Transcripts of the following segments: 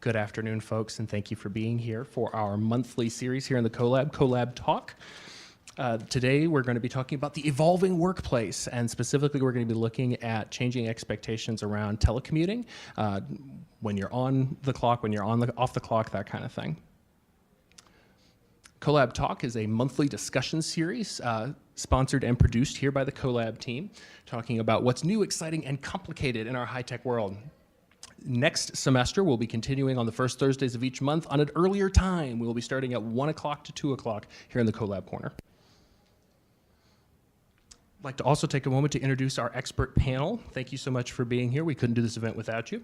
Good afternoon, folks, and thank you for being here for our monthly series here in the CoLab Talk. Today, we're going to be talking about the evolving workplace, and specifically, we're going to be looking at changing expectations around telecommuting, when you're on the clock, when you're off the clock, that kind of thing. CoLab Talk is a monthly discussion series sponsored and produced here by the CoLab team, talking about what's new, exciting, and complicated in our high-tech world. Next semester, we'll be continuing on the first Thursdays of each month on an earlier time. We'll be starting at 1 o'clock to 2 o'clock here in the CoLab Corner. I'd like to also take a moment to introduce our expert panel. Thank you so much for being here. We couldn't do this event without you.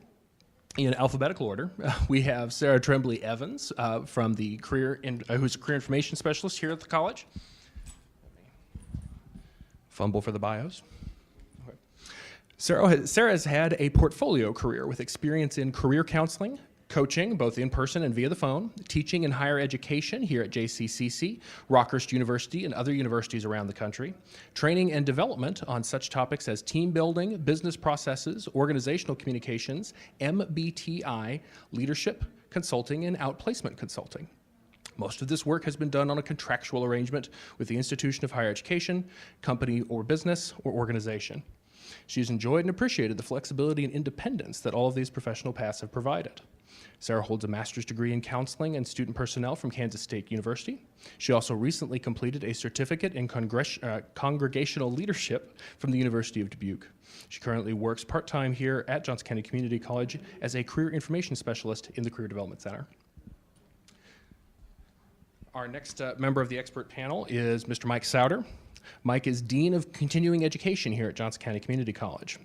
In alphabetical order, we have Sarah Tremblay Evans from the who's a career information specialist here at the college. Fumble for the bios. Sarah has had a portfolio career with experience in career counseling, coaching, both in person and via the phone, teaching in higher education here at JCCC, Rockhurst University, and other universities around the country, training and development on such topics as team building, business processes, organizational communications, MBTI, leadership, consulting, and outplacement consulting. Most of this work has been done on a contractual arrangement with the institution of higher education, company or business, or organization. She's enjoyed and appreciated the flexibility and independence that all of these professional paths have provided. Sarah holds a master's degree in counseling and student personnel from Kansas State University. She also recently completed a certificate in congregational leadership from the University of Dubuque. She currently works part-time here at Johnson County Community College as a career information specialist in the Career Development Center. Our next member of the expert panel is Mr. Mike Souter. Mike is Dean of Continuing Education here at Johnson County Community College.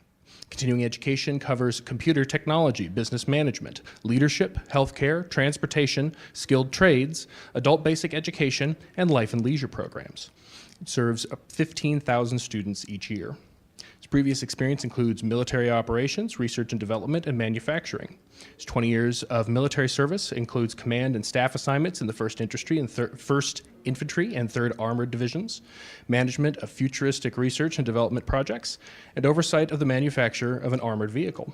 Continuing education covers computer technology, business management, leadership, healthcare, transportation, skilled trades, adult basic education, and life and leisure programs. It serves 15,000 students each year. His previous experience includes military operations, research and development, and manufacturing. His 20 years of military service includes command and staff assignments in the 1st Infantry and 3rd Armored Divisions, management of futuristic research and development projects, and oversight of the manufacture of an armored vehicle.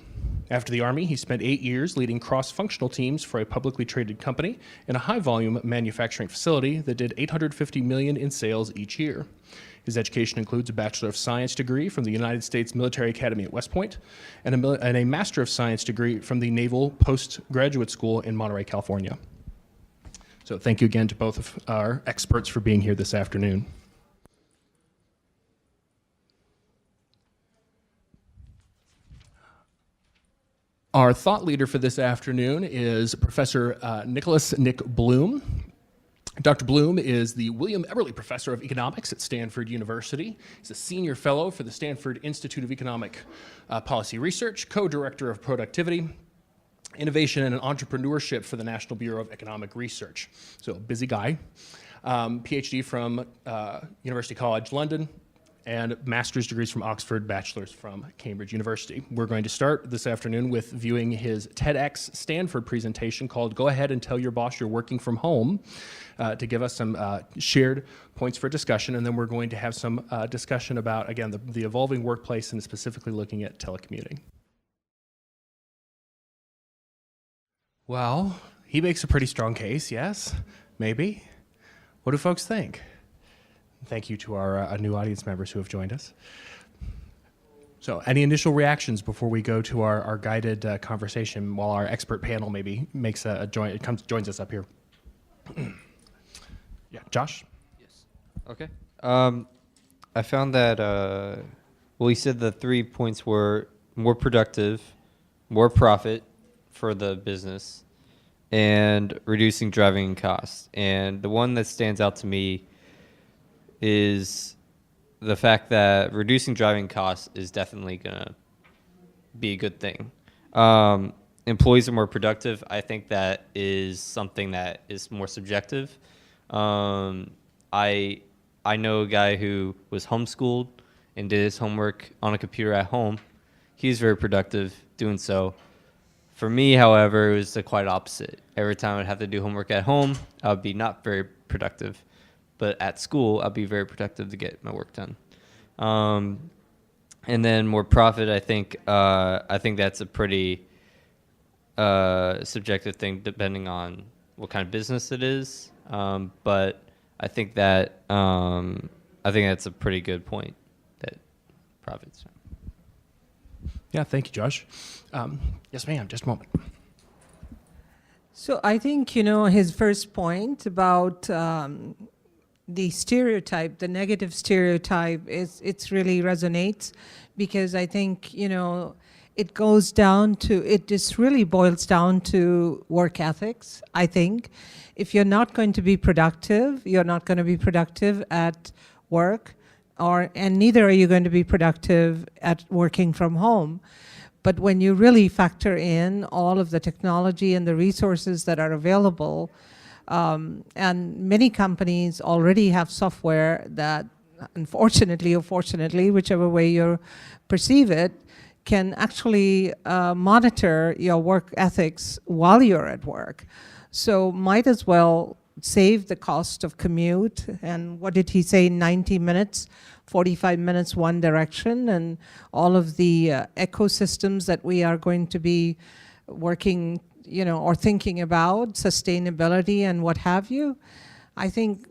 After the Army, he spent 8 years leading cross-functional teams for a publicly traded company in a high-volume manufacturing facility that did $850 million in sales each year. His education includes a Bachelor of Science degree from the United States Military Academy at West Point and a Master of Science degree from the Naval Postgraduate School in Monterey, California. So thank you again to both of our experts for being here this afternoon. Our thought leader for this afternoon is Professor Nick Bloom. Dr. Bloom is the William Eberly Professor of Economics at Stanford University. He's a senior fellow for the Stanford Institute of Economic Policy Research, co-director of productivity, innovation, and entrepreneurship for the National Bureau of Economic Research. So, busy guy. PhD from University College London, and master's degrees from Oxford, bachelor's from Cambridge University. We're going to start this afternoon with viewing his TEDxStanford presentation called Go Ahead and Tell Your Boss You're Working From Home, to give us some shared points for discussion, and then we're going to have some discussion about, again, the evolving workplace and specifically looking at telecommuting. Well, he makes a pretty strong case, yes? Maybe? What do folks think? Thank you to our new audience members who have joined us. So, any initial reactions before we go to our guided conversation while our expert panel maybe makes joins us up here? Yeah, Josh? Yes. Okay. I found that, well, he said the 3 points were more productive, more profit for the business, and reducing driving costs. And the one that stands out to me is the fact that reducing driving costs is definitely going to be a good thing. Employees are more productive. I think that is something that is more subjective. I know a guy who was homeschooled and did his homework on a computer at home. He's very productive doing so. For me, however, it was the quite opposite. Every time I'd have to do homework at home, I would be not very productive. But at school, I'll be very productive to get my work done. And then more profit, I think that's a pretty subjective thing depending on what kind of business it is. But I think that that's a pretty good point that profits. Yeah, thank you, Josh. Yes, ma'am, just a moment. So I think, his first point about the stereotype, the negative stereotype, it's really resonates, because I think, it goes down to, it just really boils down to work ethics, I think. If you're not going to be productive, you're not going to be productive at work, and neither are you going to be productive at working from home. But when you really factor in all of the technology and the resources that are available, and many companies already have software that, unfortunately or fortunately, whichever way you perceive it, can actually monitor your work ethics while you're at work. So might as well save the cost of commute. And what did he say, 90 minutes, 45 minutes one direction, and all of the ecosystems that we are going to be working, or thinking about, sustainability and what have you. I think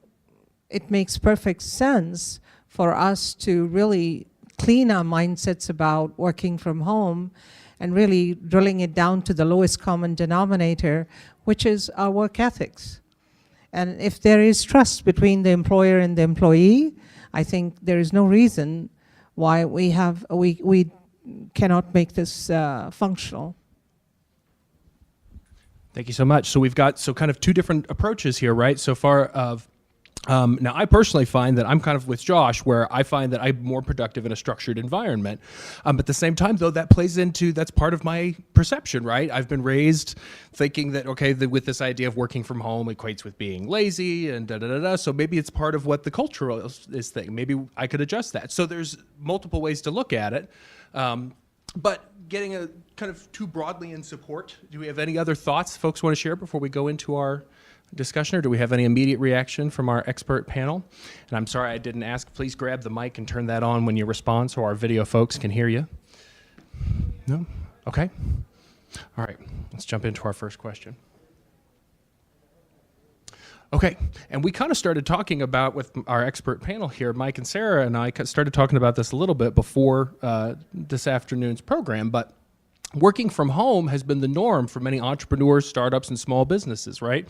it makes perfect sense for us to really clean our mindsets about working from home and really drilling it down to the lowest common denominator, which is our work ethics. And if there is trust between the employer and the employee, I think there is no reason why we cannot make this functional. Thank you so much. So we've got kind of two different approaches here, right? So far of now, I personally find that I'm kind of with Josh, where I find that I'm more productive in a structured environment. At the same time, though, that's part of my perception, right? I've been raised thinking that, with this idea of working from home equates with being lazy and da-da-da-da. So maybe it's part of what the culture is thing. Maybe I could adjust that. So there's multiple ways to look at it. But getting a kind of too broadly in support, do we have any other thoughts folks want to share before we go into our discussion, or do we have any immediate reaction from our expert panel? And I'm sorry I didn't ask. Please grab the mic and turn that on when you respond so our video folks can hear you. No? Okay. All right. Let's jump into our first question. Okay, and we kind of started talking about, with our expert panel here, Mike and Sarah and I started talking about this a little bit before this afternoon's program, but working from home has been the norm for many entrepreneurs, startups, and small businesses, right?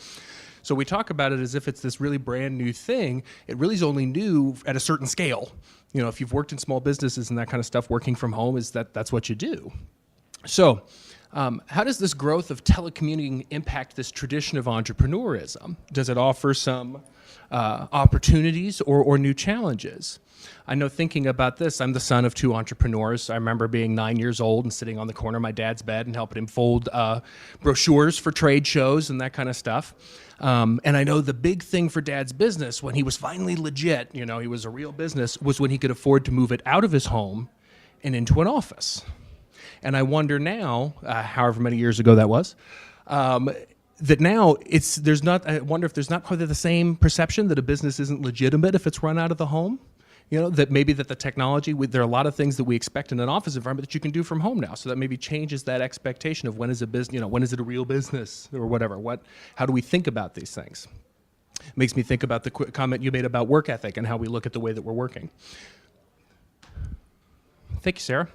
So we talk about it as if it's this really brand new thing. It really is only new at a certain scale. If you've worked in small businesses and that kind of stuff, working from home that's what you do. So how does this growth of telecommuting impact this tradition of entrepreneurism? Does it offer some opportunities or new challenges? I know, thinking about this, I'm the son of two entrepreneurs. I remember being 9 years old and sitting on the corner of my dad's bed and helping him fold brochures for trade shows and that kind of stuff. And I know the big thing for Dad's business, when he was finally legit, he was a real business, was when he could afford to move it out of his home and into an office. And I wonder now, however many years ago that was, that now I wonder if there's not quite the same perception that a business isn't legitimate if it's run out of the home. That maybe that the technology, there are a lot of things that we expect in an office environment that you can do from home now. So that maybe changes that expectation of when is a business, when is it a real business or whatever. How do we think about these things? It makes me think about the comment you made about work ethic and how we look at the way that we're working. Thank you, Sarah.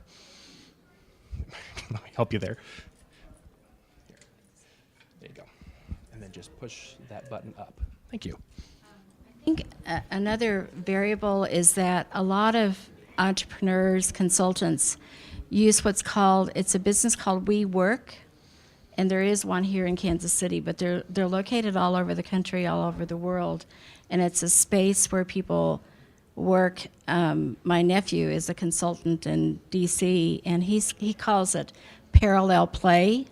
Let me help you there. There you go. And then just push that button up. Thank you. I think another variable is that a lot of entrepreneurs, consultants use it's a business called WeWork, and there is one here in Kansas City, but they're located all over the country, all over the world, and it's a space where people work. My nephew is a consultant in DC, and he calls it parallel play,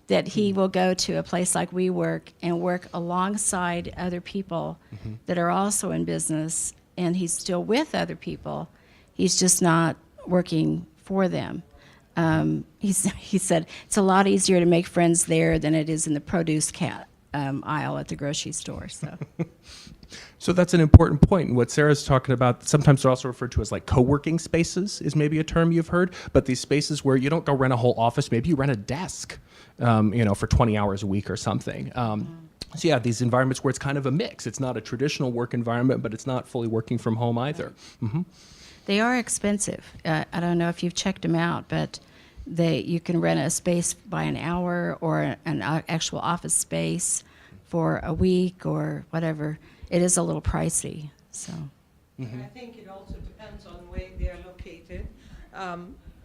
that he will go to a place like WeWork and work alongside other people that are also in business, and he's still with other people. He's just not working for them. He said it's a lot easier to make friends there than it is in the produce aisle at the grocery store. So. So that's an important point. And what Sarah's talking about, sometimes they're also referred to as like co-working spaces is maybe a term you've heard, but these spaces where you don't go rent a whole office, maybe you rent a desk, for 20 hours a week or something. So yeah, these environments where it's kind of a mix. It's not a traditional work environment, but it's not fully working from home either. Mm-hmm. They are expensive. I don't know if you've checked them out, but you can rent a space by an hour or an actual office space for a week or whatever. It is a little pricey. So. I think it also depends on where they're located.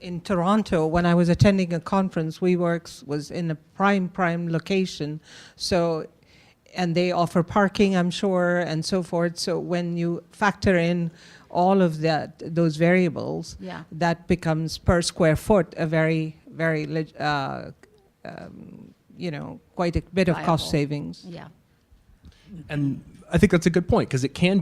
In Toronto, when I was attending a conference, WeWorks was in a prime location. So, and they offer parking, I'm sure, and so forth. So when you factor in all of those variables, Yeah. that becomes per square foot a very, very, quite a bit of cost Viable. savings. Yeah. And I think that's a good point because it can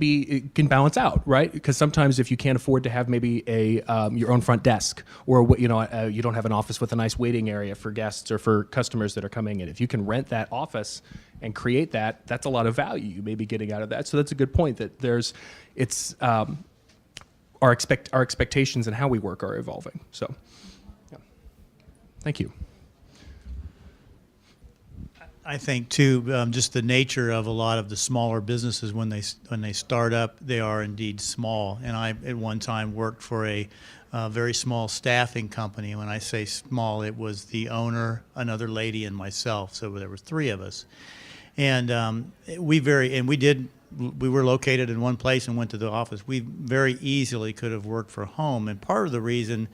balance out, right? Because sometimes if you can't afford to have maybe your own front desk, or you don't have an office with a nice waiting area for guests or for customers that are coming in, if you can rent that office and create that's a lot of value you may be getting out of that. So that's a good point that our expectations and how we work are evolving. So, yeah. Thank you. I think too, just the nature of a lot of the smaller businesses when they start up, they are indeed small. And I at one time worked for a very small staffing company. When I say small, it was the owner, another lady, and myself. So there were three of us, and we were located in one place and went to the office. We very easily could have worked from home, and part of the reason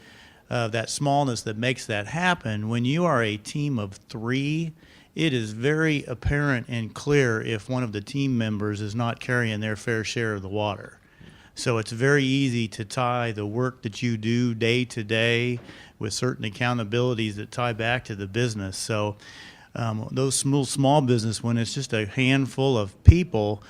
that smallness that makes that happen, when you are a team of three, it is very apparent and clear if one of the team members is not carrying their fair share of the water. So it's very easy to tie the work that you do day to day with certain accountabilities that tie back to the business. So those small business, when it's just a handful of people,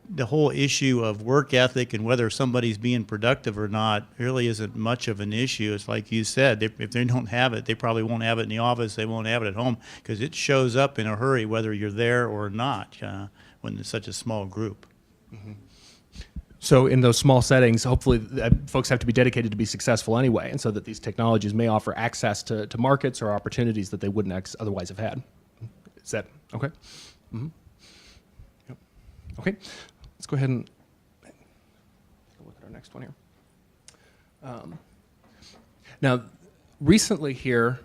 the whole issue of work ethic and whether somebody's being productive or not really isn't much of an issue. It's like you said, if they don't have it, they probably won't have it in the office, they won't have it at home, because it shows up in a hurry whether you're there or not when it's such a small group. Mm-hmm. So in those small settings, hopefully folks have to be dedicated to be successful anyway, and so that these technologies may offer access to markets or opportunities that they wouldn't otherwise have had. Is that okay? Mm-hmm. Yep. Okay. Let's go ahead and look at our next one here. Now, recently here,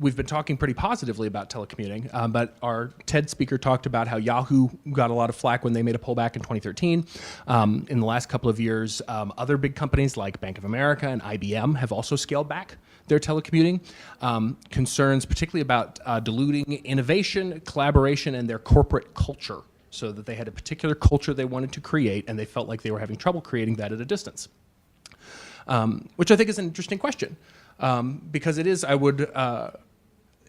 we've been talking pretty positively about telecommuting, but our TED speaker talked about how Yahoo got a lot of flack when they made a pullback in 2013. In the last couple of years, other big companies like Bank of America and IBM have also scaled back their telecommuting. Concerns particularly about diluting innovation, collaboration, and their corporate culture, so that they had a particular culture they wanted to create, and they felt like they were having trouble creating that at a distance. Which I think is an interesting question, because it is,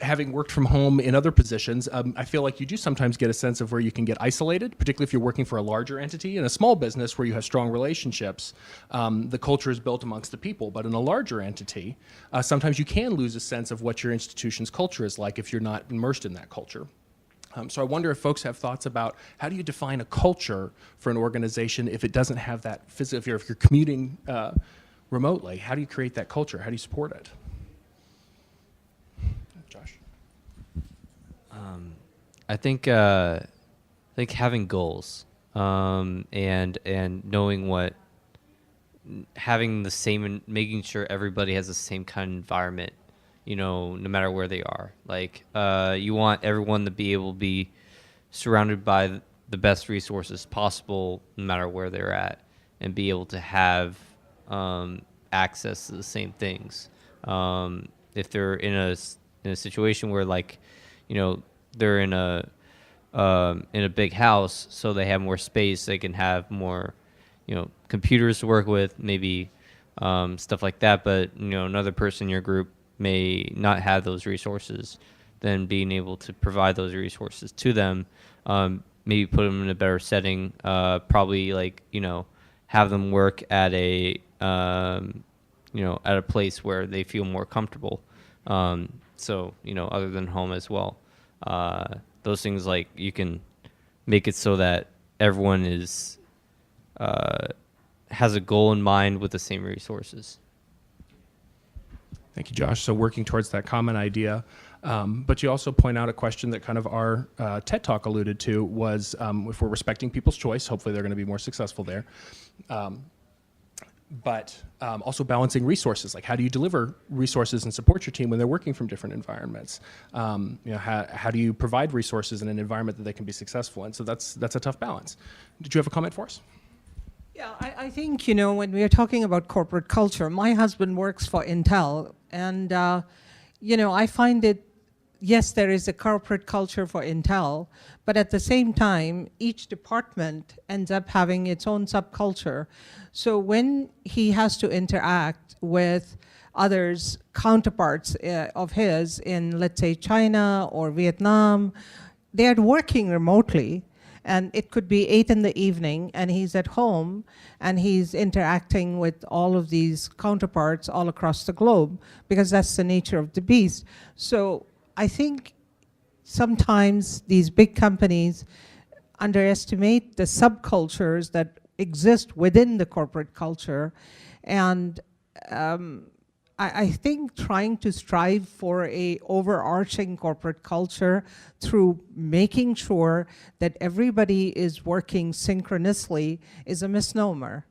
having worked from home in other positions, I feel like you do sometimes get a sense of where you can get isolated, particularly if you're working for a larger entity. In a small business where you have strong relationships, the culture is built amongst the people. But in a larger entity, sometimes you can lose a sense of what your institution's culture is like if you're not immersed in that culture. So I wonder if folks have thoughts about how do you define a culture for an organization if it doesn't have that physical, if you're commuting remotely, how do you create that culture? How do you support it? Josh? I think having goals and knowing having the same, making sure everybody has the same kind of environment, no matter where they are. Like, you want everyone to be able to be surrounded by the best resources possible, no matter where they're at, and be able to have access to the same things. If they're in a situation where, like, they're in a big house, so they have more space, they can have more, computers to work with, maybe stuff like that. But another person in your group may not have those resources, then being able to provide those resources to them, maybe put them in a better setting, probably have them work at a place where they feel more comfortable. So other than home as well, those things, like you can make it so that everyone is has a goal in mind with the same resources. Thank you, Josh. So working towards that common idea. But you also point out a question that kind of our TED Talk alluded to was if we're respecting people's choice, hopefully they're going to be more successful there. But also balancing resources, like how do you deliver resources and support your team when they're working from different environments? How do you provide resources in an environment that they can be successful in? So that's a tough balance. Did you have a comment for us? Yeah, I think, when we are talking about corporate culture, my husband works for Intel, and, I find it, yes, there is a corporate culture for Intel, but at the same time, each department ends up having its own subculture. So when he has to interact with others, counterparts of his in, let's say, China or Vietnam, they are working remotely. And it could be 8 in the evening, and he's at home, and he's interacting with all of these counterparts all across the globe, because that's the nature of the beast. So I think sometimes these big companies underestimate the subcultures that exist within the corporate culture. And I think trying to strive for a overarching corporate culture through making sure that everybody is working synchronously is a misnomer.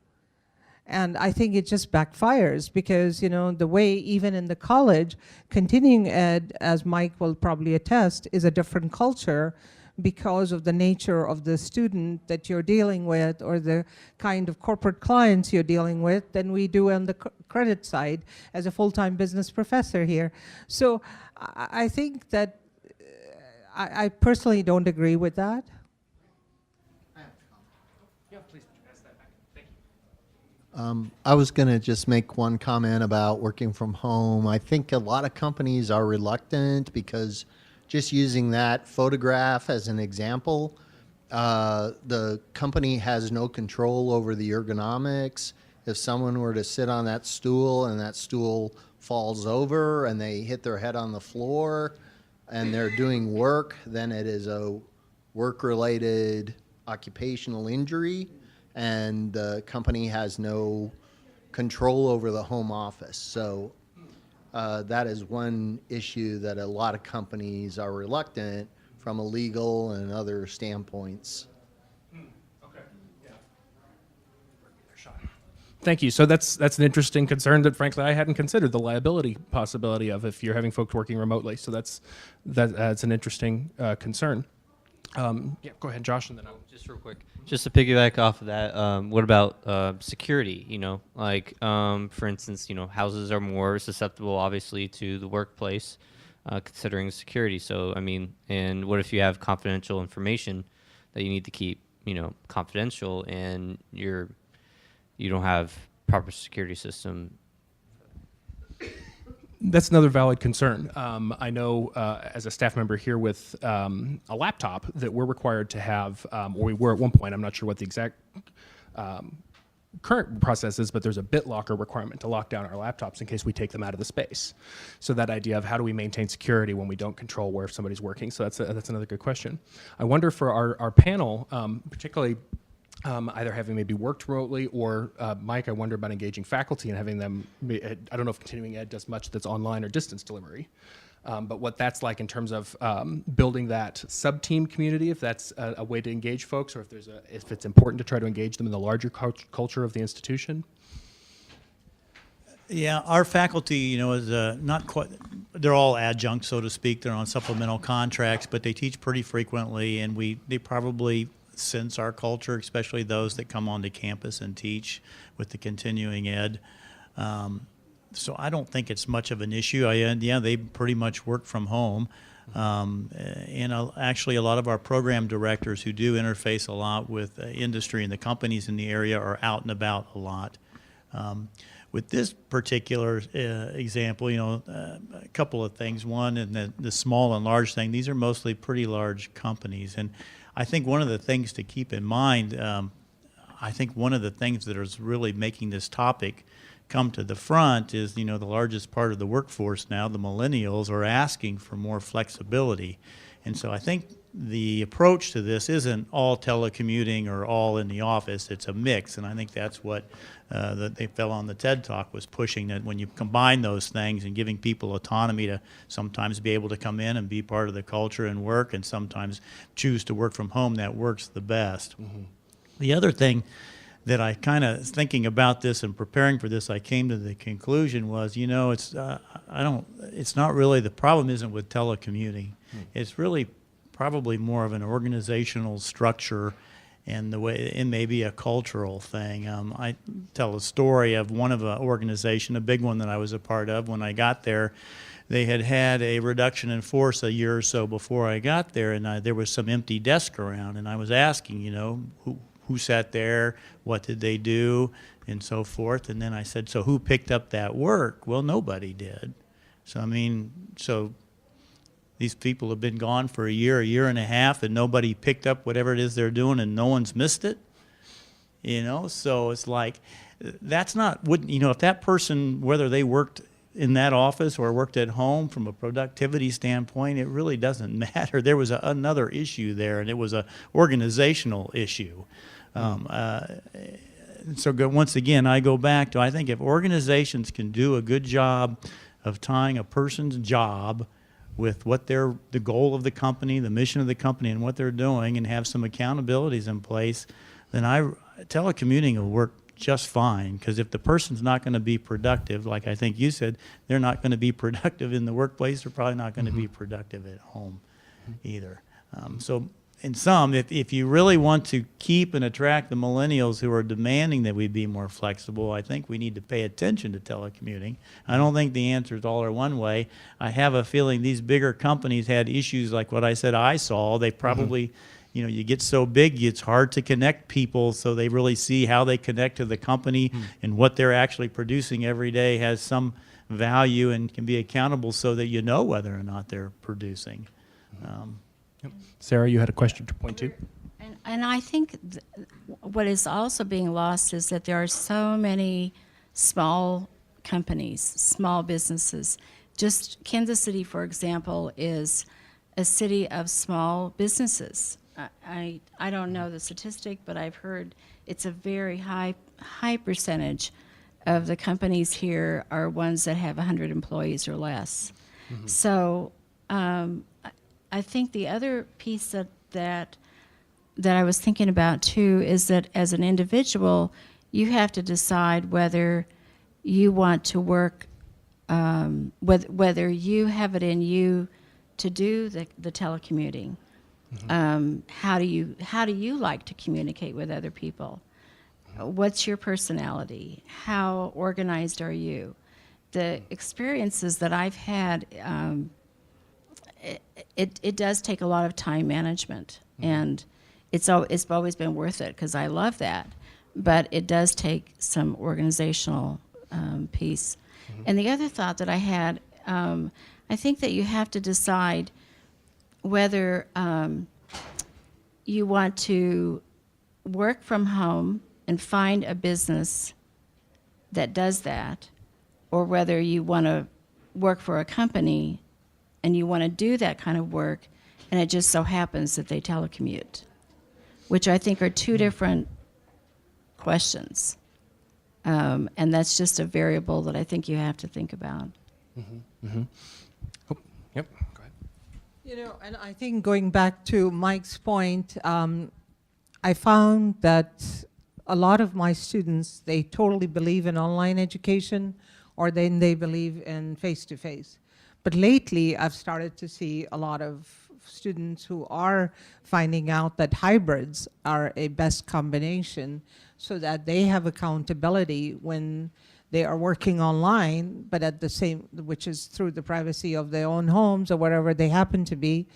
And I think it just backfires because, the way even in the college, continuing ed, as Mike will probably attest, is a different culture because of the nature of the student that you're dealing with or the kind of corporate clients you're dealing with than we do on the credit side as a full-time business professor here. So I think that I personally don't agree with that. Yeah, please pass that back. Thank you. I was going to just make one comment about working from home. I think a lot of companies are reluctant because just using that photograph as an example, the company has no control over the ergonomics. If someone were to sit on that stool and that stool falls over and they hit their head on the floor and they're doing work, then it is a work-related occupational injury, and the company has no control over the home office. So that is one issue that a lot of companies are reluctant from a legal and other standpoints. Okay. Yeah. Thank you. So that's an interesting concern that, frankly, I hadn't considered the liability possibility of if you're having folks working remotely. So that's an interesting concern. Yeah, go ahead, Josh, and then I'll Just real quick, just to piggyback off of that, what about security? For instance, houses are more susceptible, obviously, to the workplace, considering security. So, and what if you have confidential information that you need to keep, confidential, and you don't have proper security system? That's another valid concern. I know as a staff member here with a laptop that we're required to have, or we were at one point, I'm not sure what the exact current process is, but there's a BitLocker requirement to lock down our laptops in case we take them out of the space. So that idea of how do we maintain security when we don't control where somebody's working, so that's another good question. I wonder for our panel, particularly either having maybe worked remotely or, Mike, I wonder about engaging faculty and having them, I don't know if continuing ed does much that's online or distance delivery, but what that's like in terms of building that sub-team community, if that's a way to engage folks, or if it's important to try to engage them in the larger culture of the institution. Yeah, our faculty, is not quite, they're all adjunct, so to speak. They're on supplemental contracts, but they teach pretty frequently, and they probably sense our culture, especially those that come onto campus and teach with the continuing ed. So I don't think it's much of an issue. They pretty much work from home. Actually, a lot of our program directors who do interface a lot with industry and the companies in the area are out and about a lot. With this particular example, a couple of things. One, and the small and large thing, these are mostly pretty large companies. And I think one of the things to keep in mind, I think one of the things that is really making this topic come to the front is, the largest part of the workforce now, the millennials, are asking for more flexibility. And so I think the approach to this isn't all telecommuting or all in the office. It's a mix, and I think that's what they fell on the TED Talk was pushing, that when you combine those things and giving people autonomy to sometimes be able to come in and be part of the culture and work, and sometimes choose to work from home, that works the best. The other thing that I kind of thinking about this and preparing for this, I came to the conclusion was, you know, it's not really, the problem isn't with telecommuting. It's really probably more of an organizational structure and the way it may be a cultural thing. I tell a story of one of an organization, a big one that I was a part of. When I got there, they had a reduction in force a year or so before I got there, and there was some empty desk around, and I was asking, you know, who sat there, what did they do, and so forth. And then I said, so who picked up that work? Well, nobody did. So, I mean, these people have been gone for a year and a half, and nobody picked up whatever it is they're doing, and no one's missed it. You know, so it's like, that's not, you know, if that person, whether they worked in that office or worked at home, from a productivity standpoint, it really doesn't matter. There was another issue there, and it was an organizational issue. Once again, I go back to, I think if organizations can do a good job of tying a person's job with what the goal of the company, the mission of the company, and what they're doing, and have some accountabilities in place, then telecommuting will work just fine. Because if the person's not going to be productive, like I think you said, they're not going to be productive in the workplace, they're probably not going to be productive at home either. So in sum, if you really want to keep and attract the millennials who are demanding that we be more flexible, I think we need to pay attention to telecommuting. I don't think the answer is all or one way. I have a feeling these bigger companies had issues like what I said I saw. They probably, you know, you get so big, it's hard to connect people, so they really see how they connect to the company and what they're actually producing every day has some value and can be accountable, so that you know whether or not they're producing. Sarah, you had a question to point to? And I think what is also being lost is that there are so many small companies, small businesses. Just Kansas City, for example, is a city of small businesses. I don't know the statistic, but I've heard it's a very high percentage of the companies here are ones that have 100 employees or less. So I think the other piece that I was thinking about too is that as an individual, you have to decide whether you want to work, whether you have it in you to do the telecommuting. How do you like to communicate with other people? What's your personality? How organized are you? The experiences that I've had, it does take a lot of time management, and it's always been worth it because I love that, but it does take some organizational piece. And the other thought that I had, I think that you have to decide whether you want to work from home and find a business that does that, or whether you want to work for a company and you want to do that kind of work, and it just so happens that they telecommute, which I think are two different questions. And that's just a variable that I think you have to think about. Oh, yep, go ahead. You know, and I think going back to Mike's point, I found that a lot of my students, they totally believe in online education, or then they believe in face-to-face. But lately, I've started to see a lot of students who are finding out that hybrids are a best combination, so that they have accountability when they are working online, but at the same, which is through the privacy of their own homes or wherever they happen to be.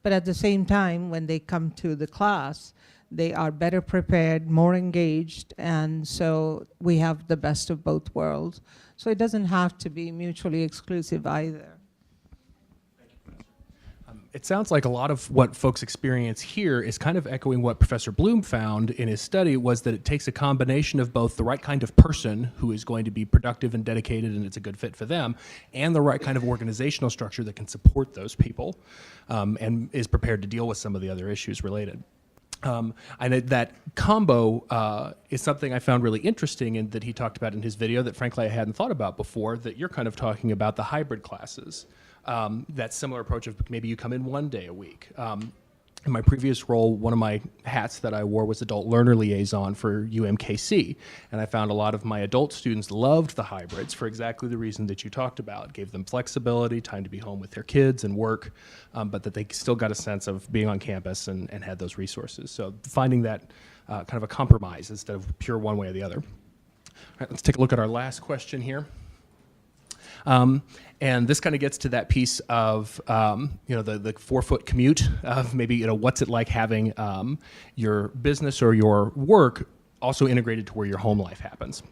But at the same time, when they come to the class, they are better prepared, more engaged, and so we have the best of both worlds. So it doesn't have to be mutually exclusive either. It sounds like a lot of what folks experience here is kind of echoing what Professor Bloom found in his study, was that it takes a combination of both the right kind of person who is going to be productive and dedicated and it's a good fit for them, and the right kind of organizational structure that can support those people and is prepared to deal with some of the other issues related. And that combo is something I found really interesting and that he talked about in his video that frankly I hadn't thought about before, that you're kind of talking about the hybrid classes. That similar approach of maybe you come in one day a week. In my previous role, one of my hats that I wore was adult learner liaison for UMKC, and I found a lot of my adult students loved the hybrids for exactly the reason that you talked about. It gave them flexibility, time to be home with their kids and work, but that they still got a sense of being on campus and had those resources. So finding that kind of a compromise instead of pure one way or the other. All right, let's take a look at our last question here. And this kind of gets to that piece of, the 4-foot commute of maybe, what's it like having your business or your work also integrated to where your home life happens.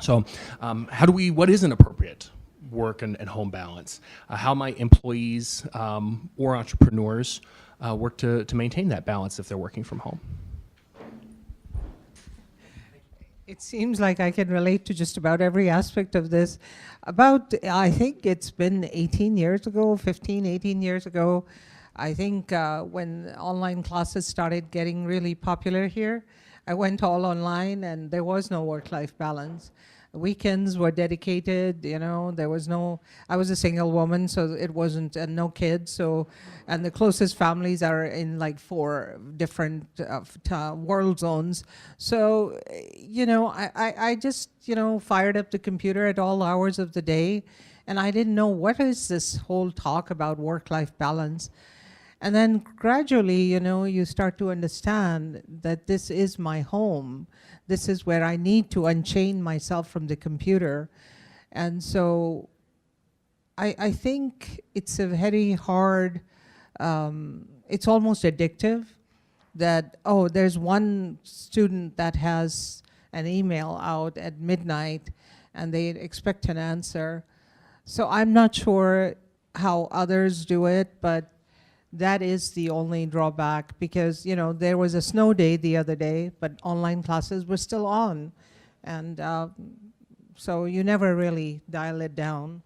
So what is an appropriate work and home balance? How might employees or entrepreneurs work to maintain that balance if they're working from home? It seems like I can relate to just about every aspect of this. I think it's been 18 years ago, 15, 18 years ago, I think when online classes started getting really popular here, I went all online and there was no work-life balance. Weekends were dedicated, there was I was a single woman, so it wasn't, and no kids, and the closest families are in like 4 different world zones. So, I just, fired up the computer at all hours of the day, and I didn't know what is this whole talk about work-life balance. And then gradually, you start to understand that this is my home. This is where I need to unchain myself from the computer. And so I think it's a very hard, it's almost addictive that, there's one student that has an email out at midnight and they expect an answer. So I'm not sure how others do it, but that is the only drawback because, there was a snow day the other day, but online classes were still on. And so you never really dial it down.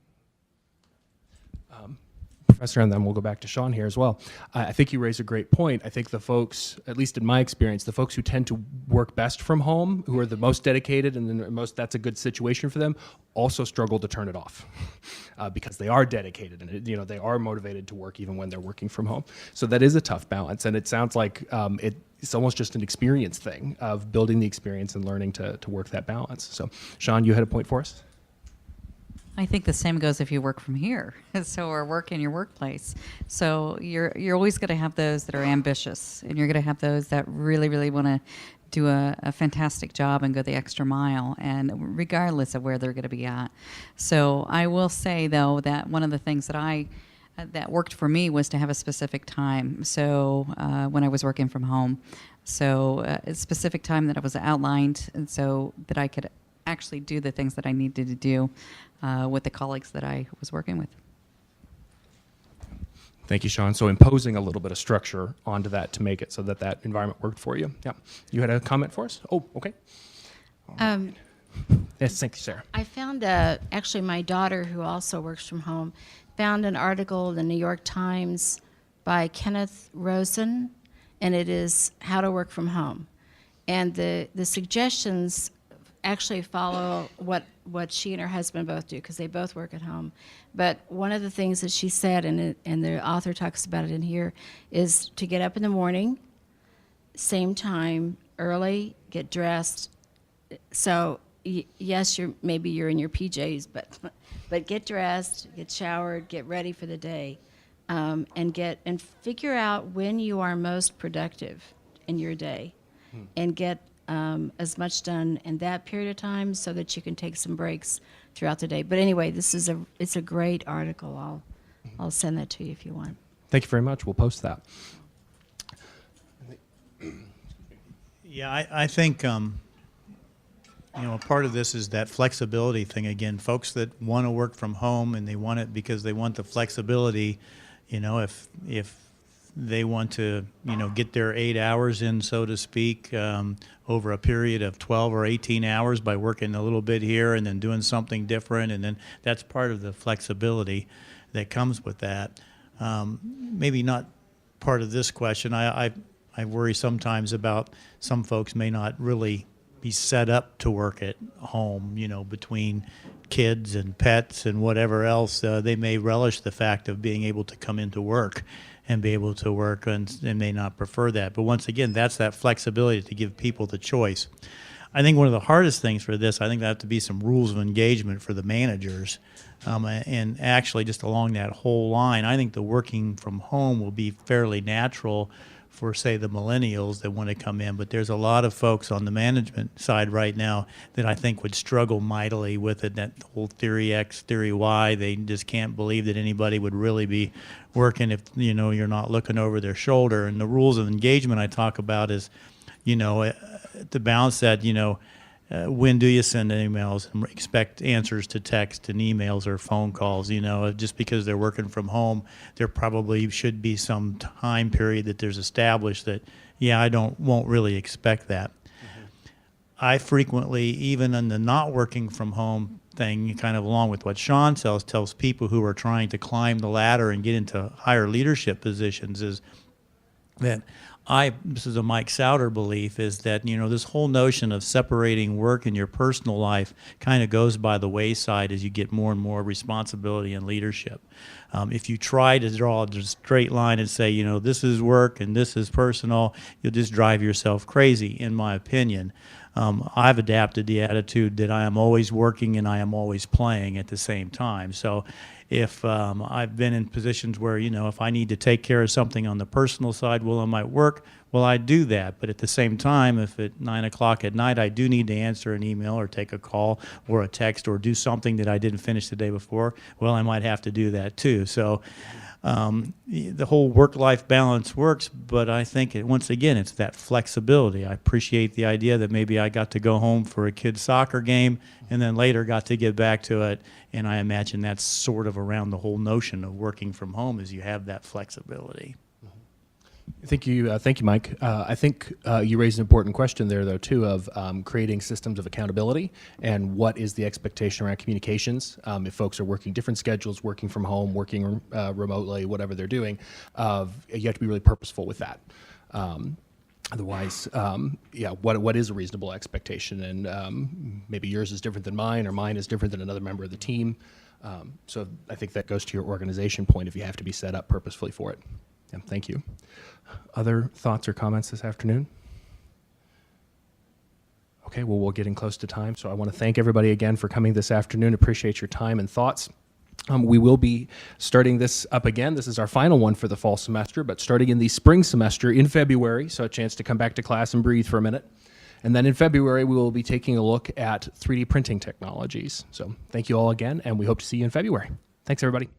Professor, and then we'll go back to Sean here as well. I think you raise a great point. I think the folks, at least in my experience, the folks who tend to work best from home, who are the most dedicated and that's a good situation for them, also struggle to turn it off because they are dedicated and they are motivated to work even when they're working from home. So that is a tough balance, and it sounds like it's almost just an experience thing of building the experience and learning to work that balance. So Sean, you had a point for us? I think the same goes if you work from here, or work in your workplace. So you're always going to have those that are ambitious, and you're going to have those that really, really want to do a fantastic job and go the extra mile, and regardless of where they're going to be at. So I will say, though, that one of the things that worked for me was to have a specific time. So when I was working from home, so a specific time that I was outlined, and so that I could actually do the things that I needed to do with the colleagues that I was working with. Thank you, Sean. So imposing a little bit of structure onto that to make it so that environment worked for you. Yeah. You had a comment for us? Oh, okay. Yes, thank you, Sarah. I found actually my daughter, who also works from home, found an article in the New York Times by Kenneth Rosen, and it is How to Work from Home. And the suggestions actually follow what she and her husband both do, because they both work at home. But one of the things that she said, and the author talks about it in here, is to get up in the morning, same time, early, get dressed. So yes, maybe you're in your PJs, but get dressed, get showered, get ready for the day, and figure out when you are most productive in your day, and get as much done in that period of time so that you can take some breaks throughout the day. But anyway, it's a great article. I'll send that to you if you want. Thank you very much. We'll post that. Yeah, I think a part of this is that flexibility thing again. Folks that want to work from home and they want it because they want the flexibility. If they want to, get their 8 hours in, so to speak, over a period of 12 or 18 hours by working a little bit here and then doing something different. And then that's part of the flexibility that comes with that. Maybe not part of this question. I worry sometimes about some folks may not really be set up to work at home, between kids and pets and whatever else. They may relish the fact of being able to come into work and be able to work, and may not prefer that. But once again, that's that flexibility to give people the choice. I think one of the hardest things for this, I think there have to be some rules of engagement for the managers. And actually, just along that whole line, I think the working from home will be fairly natural for, say, the millennials that want to come in. But there's a lot of folks on the management side right now that I think would struggle mightily with it, that whole theory X, theory Y. They just can't believe that anybody would really be working if, you're not looking over their shoulder. And the rules of engagement I talk about is, to balance that, when do you send emails and expect answers to text and emails or phone calls? Just because they're working from home, there probably should be some time period that there's established that, I won't really expect that. I frequently, even in the not working from home thing, kind of along with what Sean tells people who are trying to climb the ladder and get into higher leadership positions, is that this is a Mike Sauter belief, is that, this whole notion of separating work and your personal life kind of goes by the wayside as you get more and more responsibility and leadership. If you try to draw a straight line and say, this is work and this is personal, you'll just drive yourself crazy, in my opinion. I've adapted the attitude that I am always working and I am always playing at the same time. So if I've been in positions where, if I need to take care of something on the personal side while I'm at work, well, I do that. But at the same time, if at 9 o'clock at night I do need to answer an email or take a call or a text or do something that I didn't finish the day before, well, I might have to do that too. So the whole work-life balance works, but I think, once again, it's that flexibility. I appreciate the idea that maybe I got to go home for a kid's soccer game and then later got to get back to it, and I imagine that's sort of around the whole notion of working from home, is you have that flexibility. Thank you, Mike. I think you raised an important question there, though, too, of creating systems of accountability and what is the expectation around communications. If folks are working different schedules, working from home, working remotely, whatever they're doing, you have to be really purposeful with that. Otherwise, what is a reasonable expectation? And maybe yours is different than mine, or mine is different than another member of the team. So I think that goes to your organization point, if you have to be set up purposefully for it. Yeah, thank you. Other thoughts or comments this afternoon? Okay, well, we're getting close to time, so I want to thank everybody again for coming this afternoon. Appreciate your time and thoughts. We will be starting this up again. This is our final one for the fall semester, but starting in the spring semester in February, so a chance to come back to class and breathe for a minute. And then in February, we will be taking a look at 3D printing technologies. So thank you all again, and we hope to see you in February. Thanks, everybody.